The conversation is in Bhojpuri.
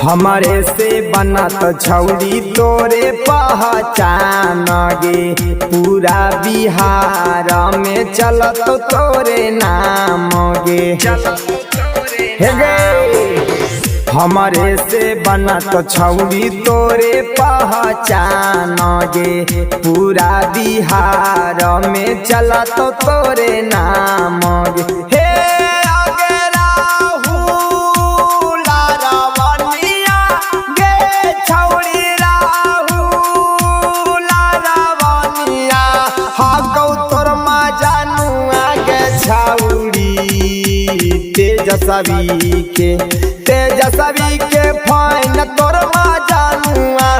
हमारे से बनत छौरी तोरे पहचान गे, पूरा बिहार में चलत तोरे नाम गे। हे गे हमारे से बनत छौरी तोरे पहचान गे, पूरा बिहार में चलत तोरे नाम गे। तेजस्वी के फाइन तोर मा जानुआ।